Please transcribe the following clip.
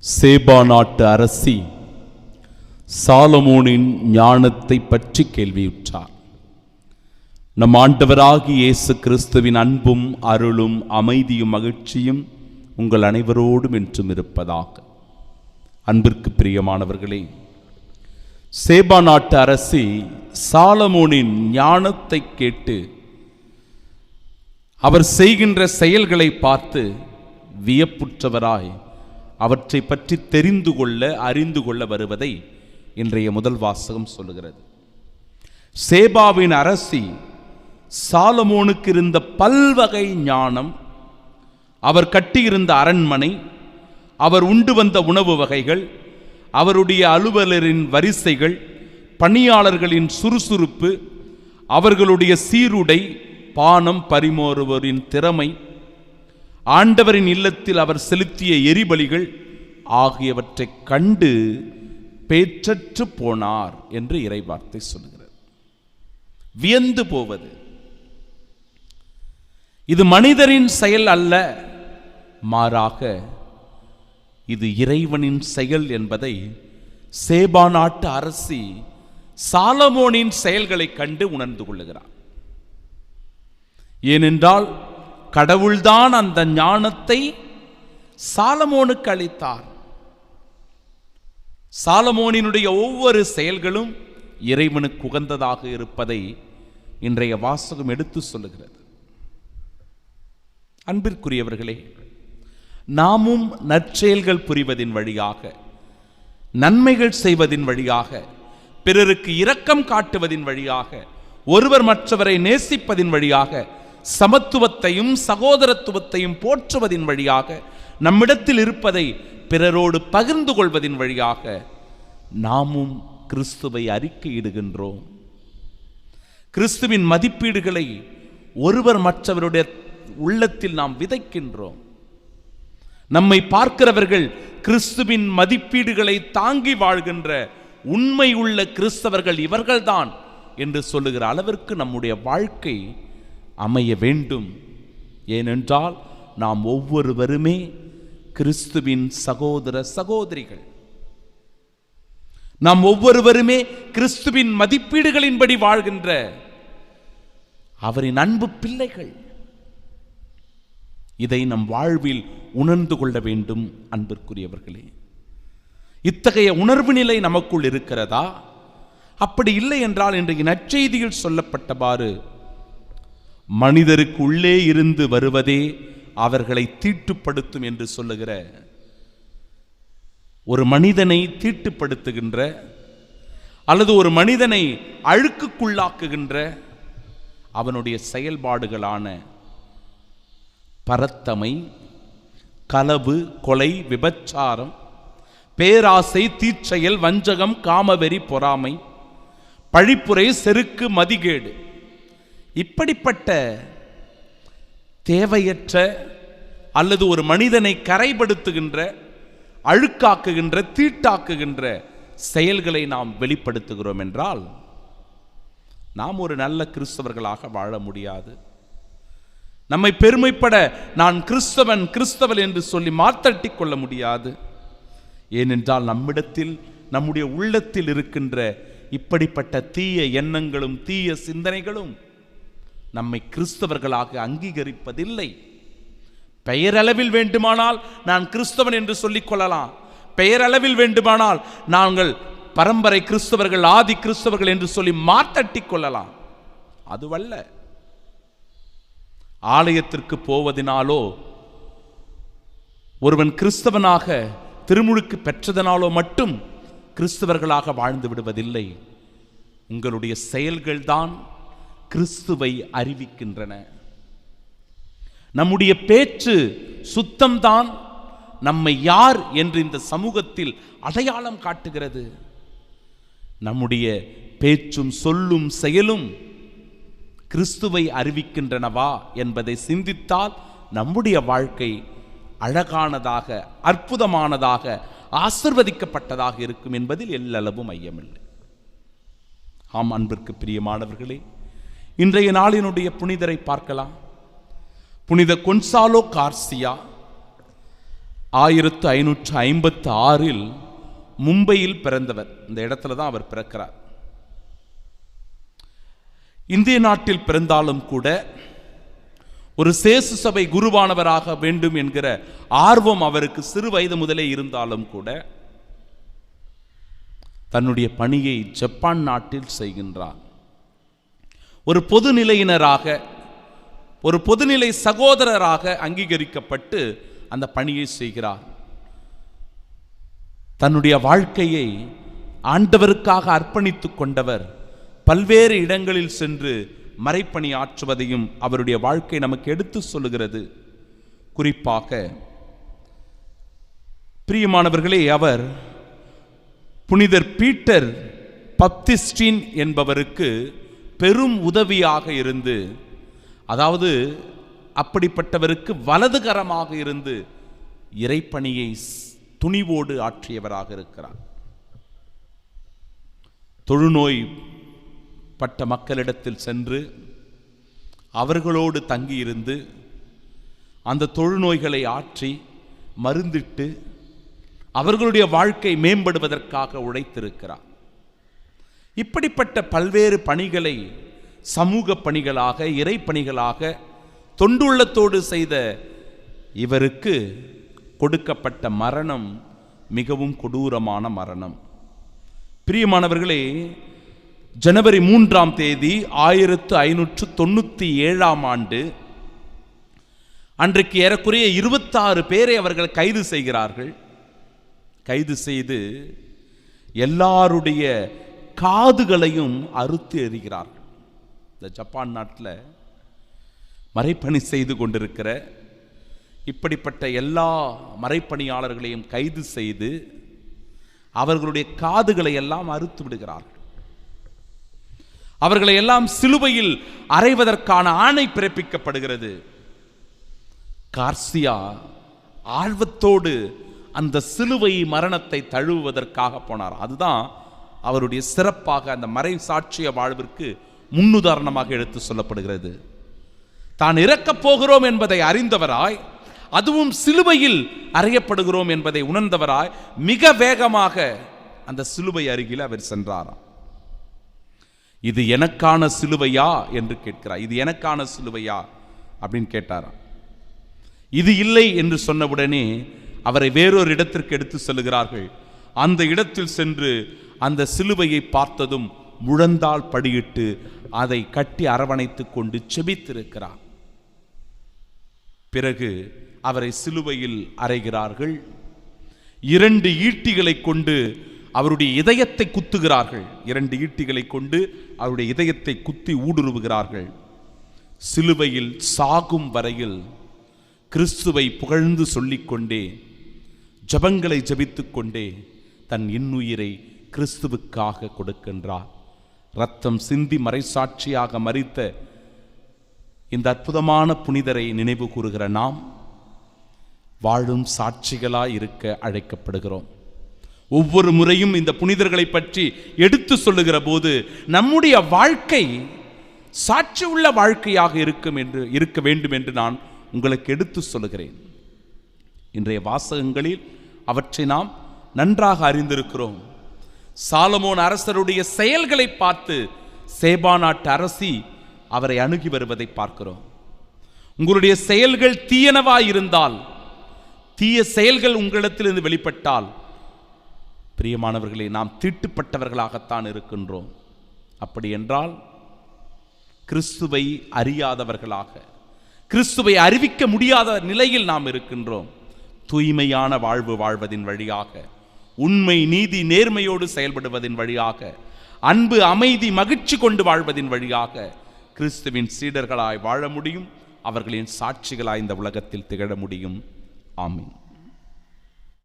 சேபா நாட்டு அரசி சாலமோனின் ஞானத்தை பற்றி கேள்வியுற்றார். நம் ஆண்டவராகிய இயேசு கிறிஸ்துவின் அன்பும் அருளும் அமைதியும் மகிழ்ச்சியும் உங்கள் அனைவரோடும் என்றும் இருப்பதாக. அன்பிற்கு பிரியமானவர்களே, சேபா நாட்டு அரசி சாலமோனின் ஞானத்தை கேட்டு அவர் செய்கின்ற செயல்களை பார்த்து வியப்புற்றவராய் அவற்றை பற்றி தெரிந்து கொள்ள அறிந்து கொள்ள வருவதை இன்றைய முதல் வாசகம் சொல்லுகிறது. சேபாவின் அரசி சாலமோனுக்கு இருந்த பல்வகை ஞானம், அவர் கட்டியிருந்த அரண்மனை, அவர் உண்டு வந்த உணவு வகைகள், அவருடைய அலுவலரின் வரிசைகள், பணியாளர்களின் சுறுசுறுப்பு, அவர்களுடைய சீருடை, பானம் பரிமாறுவரின் திறமை, ஆண்டவரின் இல்லத்தில் அவர் செலுத்திய எரிபலிகள் ஆகியவற்றை கண்டு பேற்றற்று போனார் என்று இறைவார்த்தை சொல்கிறது. வியந்து போவது. இது மனிதரின் செயல் அல்ல, மாறாக இது இறைவனின் செயல் என்பதை சேபா நாட்டு அரசி சாலமோனின் செயல்களை கண்டு உணர்ந்து கொள்ளுகிறார். ஏனென்றால் கடவுள்தான் அந்த ஞானத்தை சாலமோனுக்கு அளித்தார். சாலமோனினுடைய ஒவ்வொரு செயல்களும் இறைவனுக்கு உகந்ததாக இருப்பதை இன்றைய வாசகம் எடுத்து சொல்லுகிறது. அன்பிற்குரியவர்களே, நாமும் நற்செயல்கள் புரிவதின் வழியாக, நன்மைகள் செய்வதின் வழியாக, பிறருக்கு இரக்கம் காட்டுவதின் வழியாக, ஒருவர் மற்றவரை நேசிப்பதின் வழியாக, சமத்துவத்தையும் சகோதரத்துவத்தையும் போற்றுவதின் வழியாக, நம்மிடத்தில் இருப்பதை பிறரோடு பகிர்ந்து கொள்வதின் வழியாக நாமும் கிறிஸ்துவை அறிக்கையிடுகின்றோம். கிறிஸ்துவின் மதிப்பீடுகளை ஒருவர் மற்றவருடைய உள்ளத்தில் நாம் விதைக்கின்றோம். நம்மை பார்க்கிறவர்கள் கிறிஸ்துவின் மதிப்பீடுகளை தாங்கி வாழ்கின்ற உண்மை உள்ள கிறிஸ்தவர்கள் இவர்கள்தான் என்று சொல்லுகிற அளவிற்கு நம்முடைய வாழ்க்கை அமைய வேண்டும். ஏனென்றால் நாம் ஒவ்வொருவருமே கிறிஸ்துவின் சகோதர சகோதரிகள். நாம் ஒவ்வொருவருமே கிறிஸ்துவின் மதிப்பீடுகளின்படி வாழ்கின்ற அவரின் அன்பு பிள்ளைகள். இதை நம் வாழ்வில் உணர்ந்து கொள்ள வேண்டும். அன்பிற்குரியவர்களே, இத்தகைய உணர்வு நிலை நமக்குள் இருக்கிறதா? அப்படி இல்லை என்றால் இன்றைய நற்செய்தியில் சொல்லப்பட்டவாறு மனிதருக்கு உள்ளே இருந்து வருவதே அவர்களை தீட்டுப்படுத்தும் என்று சொல்லுகிற, ஒரு மனிதனை தீட்டுப்படுத்துகின்ற அல்லது ஒரு மனிதனை அழுக்குக்குள்ளாக்குகின்ற அவனுடைய செயல்பாடுகளான பரத்தமை, களவு, கொலை, விபச்சாரம், பேராசை, தீச்செயல், வஞ்சகம், காமவெறி, பொறாமை, பழிப்புரை, செருக்கு, மதிகேடு, இப்படிப்பட்ட தேவையற்ற அல்லது ஒரு மனிதனை கரைப்படுத்துகின்ற, அழுக்காக்குகின்ற, தீட்டாக்குகின்ற செயல்களை நாம் வெளிப்படுத்துகிறோம் என்றால் நாம் ஒரு நல்ல கிறிஸ்தவர்களாக வாழ முடியாது. நம்மை பெருமைப்பட நான் கிறிஸ்தவன் கிறிஸ்தவன் என்று சொல்லி மாத்தட்டி கொள்ள முடியாது. ஏனென்றால் நம்மிடத்தில், நம்முடைய உள்ளத்தில் இருக்கின்ற இப்படிப்பட்ட தீய எண்ணங்களும் தீய சிந்தனைகளும் நம்மை கிறிஸ்தவர்களாக அங்கீகரிப்பதில்லை. பெயரளவில் வேண்டுமானால் நான் கிறிஸ்தவன் என்று சொல்லிக் கொள்ளலாம். பெயரளவில் வேண்டுமானால் நாங்கள் பரம்பரை கிறிஸ்தவர்கள், ஆதி கிறிஸ்தவர்கள் என்று சொல்லி மாத்தட்டி கொள்ளலாம். அதுவல்ல. ஆலயத்திற்கு போவதினாலோ, ஒருவன் கிறிஸ்தவனாக திருமுழுக்கு பெற்றதனாலோ மட்டும் கிறிஸ்தவர்களாக வாழ்ந்து விடுவதில்லை. உங்களுடைய செயல்கள்தான் கிறிஸ்துவை அறிவிக்கின்றன. நம்முடைய பேச்சு சுத்தம்தான் நம்மை யார் என்று இந்த சமூகத்தில் அடையாளம் காட்டுகிறது. நம்முடைய பேச்சும் சொல்லும் செயலும் கிறிஸ்துவை அறிவிக்கின்றனவா என்பதை சிந்தித்தால் நம்முடைய வாழ்க்கை அழகானதாக, அற்புதமானதாக, ஆசிர்வதிக்கப்பட்டதாக இருக்கும் என்பதில் எல்லளவும் ஐயமில்லை. ஆம், அன்பிற்கு பிரியமானவர்களே, இன்றைய நாளினுடைய புனிதரை பார்க்கலாம். புனித கொன்சாலோ கார்சியா 1556 மும்பையில் பிறந்தவர். இந்த இடத்துல தான் அவர் பிறக்கிறார். இந்திய நாட்டில் பிறந்தாலும் கூட ஒரு சேசு சபை குருவானவராக வேண்டும் என்கிற ஆர்வம் அவருக்கு சிறு வயது முதலே இருந்தாலும் கூட தன்னுடைய பணியை ஜப்பான் நாட்டில் செய்கின்றார். ஒரு பொதுநிலையினராக, ஒரு பொதுநிலை சகோதரராக அங்கீகரிக்கப்பட்டு அந்த பணியை செய்கிறார். தன்னுடைய வாழ்க்கையை ஆண்டவருக்காக அர்ப்பணித்துக் கொண்டவர். பல்வேறு இடங்களில் சென்று மறைப்பணி ஆற்றுவதையும் அவருடைய வாழ்க்கை நமக்கு எடுத்து சொல்லுகிறது. குறிப்பாக பிரியமானவர்களே, அவர் புனிதர் பீட்டர் பப்திஸ்டின் என்பவருக்கு பெரும் உதவியாக இருந்து, அதாவது அப்படிப்பட்டவருக்கு வலதுகரமாக இருந்து இறைப்பணியை துணிவோடு ஆற்றியவராக இருக்கிறார். தொழுநோய் பட்ட மக்களிடத்தில் சென்று அவர்களோடு தங்கியிருந்து அந்த தொழுநோய்களை ஆற்றி மருந்திட்டு அவர்களுடைய வாழ்க்கை மேம்படுவதற்காக உழைத்திருக்கிறார். இப்படிப்பட்ட பல்வேறு பணிகளை சமூக பணிகளாக, இறைப்பணிகளாக தொண்டுள்ளத்தோடு செய்த இவருக்கு கொடுக்கப்பட்ட மரணம் மிகவும் கொடூரமான மரணம். பிரியமானவர்களே, ஜனவரி 3ஆம் தேதி 1597ஆம் ஆண்டு அன்றைக்கு ஏறக்குறைய 26 பேரை அவர்கள் கைது செய்கிறார்கள். கைது செய்து எல்லாருடைய காதுகளையும் அறுத்து எறிகிறார்கள். இந்த ஜப்பான் நாட்டில் மறைப்பணி செய்து கொண்டிருக்கிற இப்படிப்பட்ட எல்லா மறைப்பணியாளர்களையும் கைது செய்து அவர்களுடைய காதுகளை எல்லாம் அறுத்து விடுகிறார்கள். அவர்களை எல்லாம் சிலுவையில் அறைவதற்கான ஆணை பிறப்பிக்கப்படுகிறது. கார்சியா ஆர்வத்தோடு அந்த சிலுவை மரணத்தை தழுவுவதற்காக போனார். அதுதான் அவருடைய சிறப்பாக அந்த மறை சாட்சிய வாழ்விற்கு முன்னுதாரணமாக எடுத்து சொல்லப்படுகிறது. தான் இறக்கப் போகிறோம் என்பதை அறிந்தவராய், அதுவும் சிலுவையில் அறையப்படுகிறோம் என்பதை உணர்ந்தவராய் மிக வேகமாக அந்த சிலுவை அருகில் அவர் சென்றாராம். இது எனக்கான சிலுவையா என்று கேட்கிறார். இது எனக்கான சிலுவையா அப்படின்னு கேட்டாராம். இது இல்லை என்று சொன்னவுடனே அவரை வேறொரு இடத்திற்கு எடுத்து செல்கிறார்கள். அந்த இடத்தில் சென்று அந்த சிலுவையை பார்த்ததும் முழந்தால் படியிட்டு அதை கட்டி அரவணைத்துக் கொண்டு செபித்திருக்கிறார். பிறகு அவரை சிலுவையில் அறைகிறார்கள். 2 ஈட்டிகளை கொண்டு அவருடைய இதயத்தை குத்துகிறார்கள். 2 ஈட்டிகளை கொண்டு அவருடைய இதயத்தை குத்தி ஊடுருவுகிறார்கள். சிலுவையில் சாகும் வரையில் கிறிஸ்துவை புகழ்ந்து சொல்லிக்கொண்டே, ஜபங்களை ஜபித்துக் கொண்டே தன் இன்னுயிரை கிறிஸ்துவுக்காக கொடுக்கின்றார். இரத்தம் சிந்தி மறைசாட்சியாக மரித்த இந்த அற்புதமான புனிதரை நினைவு கூறுகிற நாம் வாழும் சாட்சிகளாய் இருக்க அழைக்கப்படுகிறோம். ஒவ்வொரு முறையும் இந்த புனிதர்களை பற்றி எடுத்து சொல்லுகிற போது நம்முடைய வாழ்க்கை சாட்சி உள்ள வாழ்க்கையாக இருக்க வேண்டும் என்று நான் உங்களுக்கு எடுத்து சொல்லுகிறேன். இன்றைய வாசகங்களில் அவற்றை நாம் நன்றாக அறிந்திருக்கிறோம். சாலமோன் அரசருடைய செயல்களை பார்த்து சேபா நாட்டு அரசி அவரை அணுகி வருவதை பார்க்கிறோம். உங்களுடைய செயல்கள் தீயனவாயிருந்தால், தீய செயல்கள் உங்களிடத்திலிருந்து வெளிப்பட்டால், பிரியமானவர்களே, நாம் தீட்டுப்பட்டவர்களாகத்தான் இருக்கின்றோம். அப்படி என்றால் கிறிஸ்துவை அறியாதவர்களாக, கிறிஸ்துவை அறிவிக்க முடியாத நிலையில் நாம் இருக்கின்றோம். தூய்மையான வாழ்வு வாழ்வதின் வழியாக, உண்மை நீதி நேர்மையோடு செயல்படுவதின் வழியாக, அன்பு அமைதி மகிழ்ச்சி கொண்டு வாழ்வதின் வழியாக கிறிஸ்துவின் சீடர்களாய் வாழ முடியும். அவர்களின் சாட்சிகளாய் இந்த உலகத்தில் திகழ முடியும். ஆமீன்.